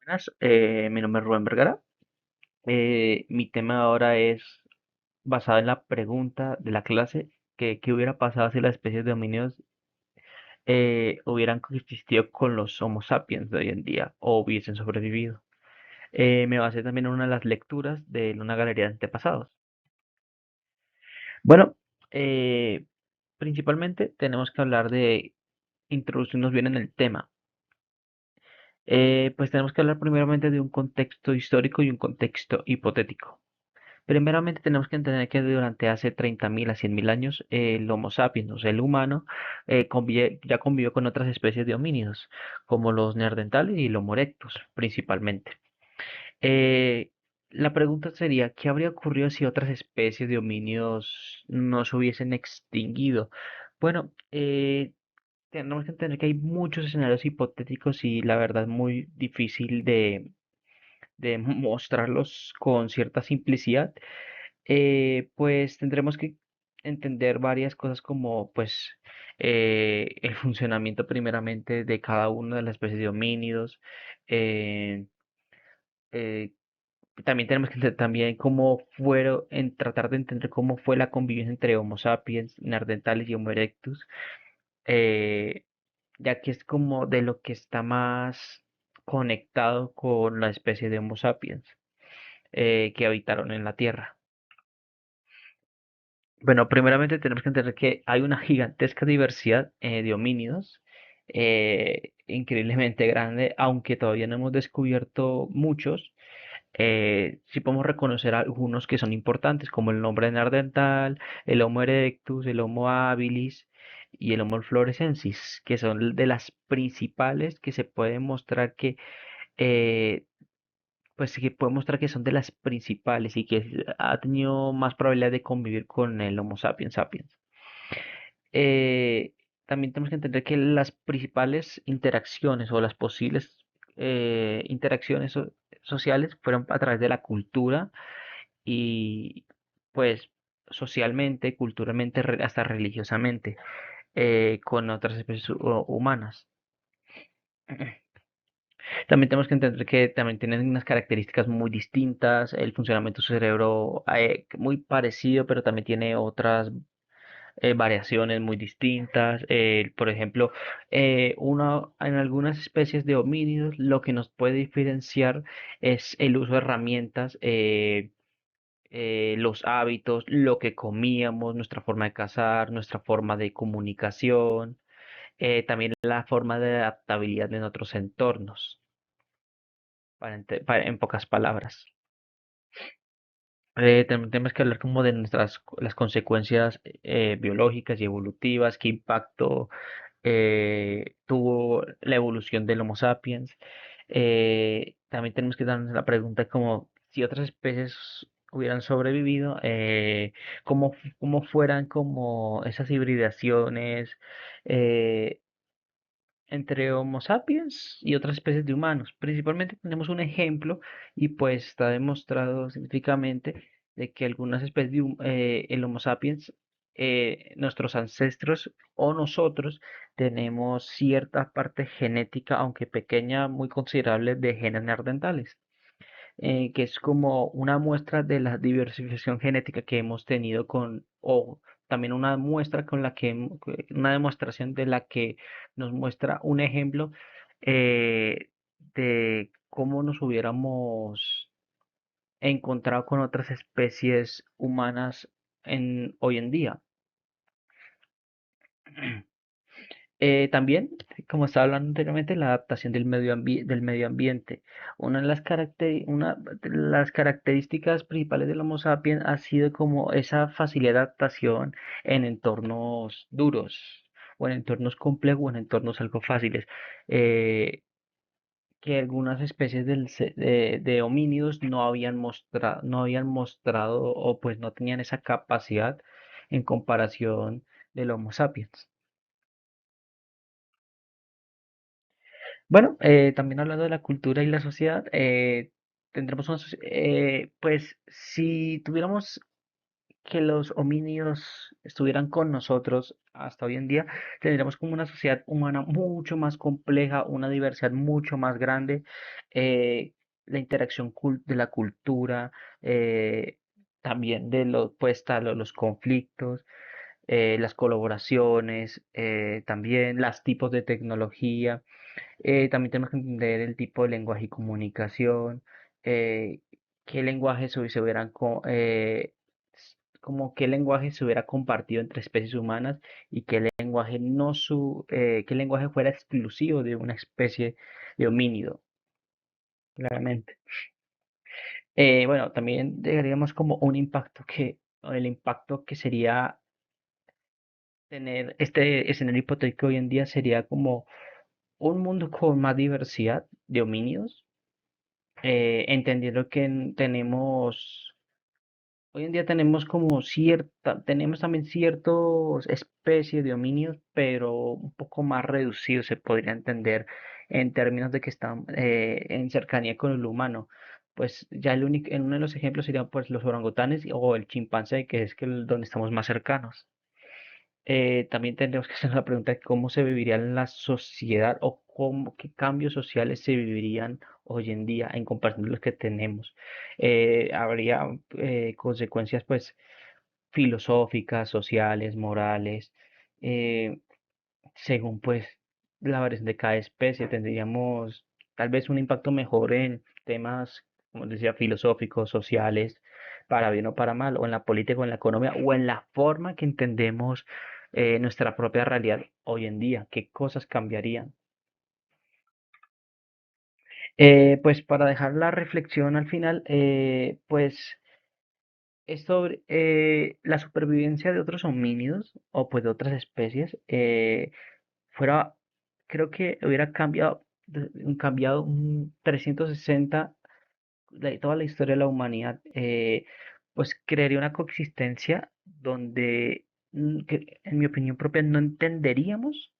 Buenas, mi nombre es Rubén Vergara. Mi tema ahora es basado en la pregunta de la clase ¿qué hubiera pasado si las especies de homínidos hubieran coexistido con los Homo sapiens de hoy en día o hubiesen sobrevivido? Me basé también en una de las lecturas de una galería de antepasados. Bueno, eh, principalmente tenemos que hablar de introducirnos bien en el tema. Pues tenemos que hablar primeramente de un contexto histórico y un contexto hipotético. Primeramente tenemos que entender que durante hace 30.000 a 100.000 años el Homo sapiens, o sea, el humano, ya convivió con otras especies de homínidos, como los neandertales y el Homo erectus, principalmente. Eh, la pregunta sería, ¿qué habría ocurrido si otras especies de homínidos no se hubiesen extinguido? Bueno, tenemos que entender que hay muchos escenarios hipotéticos y la verdad muy difícil de mostrarlos con cierta simplicidad. Pues tendremos que entender varias cosas como pues el funcionamiento primeramente de cada una de las especies de homínidos. eh, eh, También tenemos que entender también cómo fueron, en tratar de entender cómo fue la convivencia entre Homo sapiens, neandertales y Homo erectus, eh, ya que es como de lo que está más conectado con la especie de Homo sapiens que habitaron en la Tierra. Bueno, primeramente tenemos que entender que hay una gigantesca diversidad de homínidos, increíblemente grande, aunque todavía no hemos descubierto muchos. Sí podemos reconocer algunos que son importantes, como el nombre de Neandertal, el Homo erectus, el Homo habilis y el Homo floresiensis, que son de las principales que se puede mostrar que eh, pues sí que puede mostrar que son de las principales y que ha tenido más probabilidad de convivir con el Homo sapiens sapiens. Eh, También tenemos que entender que las principales interacciones o las posibles interacciones sociales fueron a través de la cultura y pues socialmente, culturalmente, hasta religiosamente con otras especies humanas. También tenemos que entender que también tienen unas características muy distintas, el funcionamiento de su cerebro muy parecido, pero también tiene otras variaciones muy distintas. Por ejemplo, en algunas especies de homínidos lo que nos puede diferenciar es el uso de herramientas, los hábitos, lo que comíamos, nuestra forma de cazar, nuestra forma de comunicación, también la forma de adaptabilidad en otros entornos, en pocas palabras. También tenemos que hablar como de las consecuencias biológicas y evolutivas, qué impacto tuvo la evolución del Homo sapiens. También tenemos que darnos la pregunta como si otras especies hubieran sobrevivido, cómo fueran como esas hibridaciones eh, entre Homo sapiens y otras especies de humanos. Principalmente tenemos un ejemplo y pues está demostrado científicamente de que algunas especies el Homo sapiens, nuestros ancestros o nosotros tenemos cierta parte genética, aunque pequeña, muy considerable de genes neandertales, que es como una muestra de la diversificación genética que hemos tenido o también una muestra con la una demostración de la que nos muestra un ejemplo de cómo nos hubiéramos encontrado con otras especies humanas hoy en día. También, como estaba hablando anteriormente, la adaptación del medio ambiente. Una de las características principales del Homo sapiens ha sido como esa facilidad de adaptación en entornos duros, o en entornos complejos, o en entornos algo fáciles. Eh, que algunas especies de homínidos no habían mostrado o pues no tenían esa capacidad en comparación del Homo sapiens. Bueno, también hablando de la cultura y la sociedad, tendremos pues si tuviéramos que los homínidos estuvieran con nosotros hasta hoy en día, tendríamos como una sociedad humana mucho más compleja, una diversidad mucho más grande, eh, la interacción de la cultura, eh, también de pues, está los conflictos, las colaboraciones, también los tipos de tecnología. También tenemos que entender el tipo de lenguaje y comunicación, eh, qué lenguaje se hubieran, como qué lenguaje se hubiera compartido entre especies humanas y qué lenguaje no qué lenguaje fuera exclusivo de una especie de homínido, claramente. Bueno, también deberíamos como un impacto o el impacto que sería tener este escenario hipotético hoy en día sería como un mundo con más diversidad de homínidos, entendiendo que hoy en día tenemos como tenemos también ciertas especies de homínidos, pero un poco más reducidos se podría entender en términos de que están en cercanía con el humano. Pues ya en uno de los ejemplos serían pues los orangutanes o el chimpancé, que es donde estamos más cercanos. También tendríamos que hacer la pregunta de cómo se viviría en la sociedad o qué cambios sociales se vivirían hoy en día en comparación con los que tenemos. Habría consecuencias pues filosóficas, sociales, morales, eh, según pues la variación de cada especie. Tendríamos tal vez un impacto mejor en temas, como decía, filosóficos, sociales, para bien o para mal, o en la política o en la economía, o en la forma que entendemos nuestra propia realidad hoy en día. ¿Qué cosas cambiarían? Pues para dejar la reflexión al final, pues es sobre la supervivencia de otros homínidos o pues de otras especies. Fuera, creo que hubiera cambiado un 360 toda la historia de la humanidad. Pues crearía una coexistencia donde, en mi opinión propia, no entenderíamos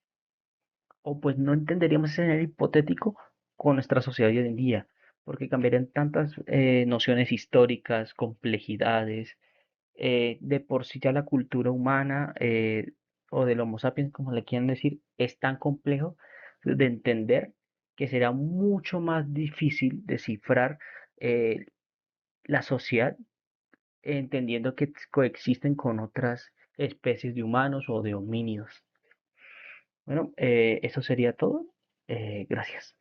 o pues no entenderíamos ese escenario hipotético con nuestra sociedad de hoy en día, porque cambiarían tantas nociones históricas, complejidades, de por sí ya la cultura humana o del Homo sapiens, como le quieran decir, es tan complejo de entender que será mucho más difícil descifrar eh, la sociedad, entendiendo que coexisten con otras especies de humanos o de homínidos. Bueno, eso sería todo. Gracias.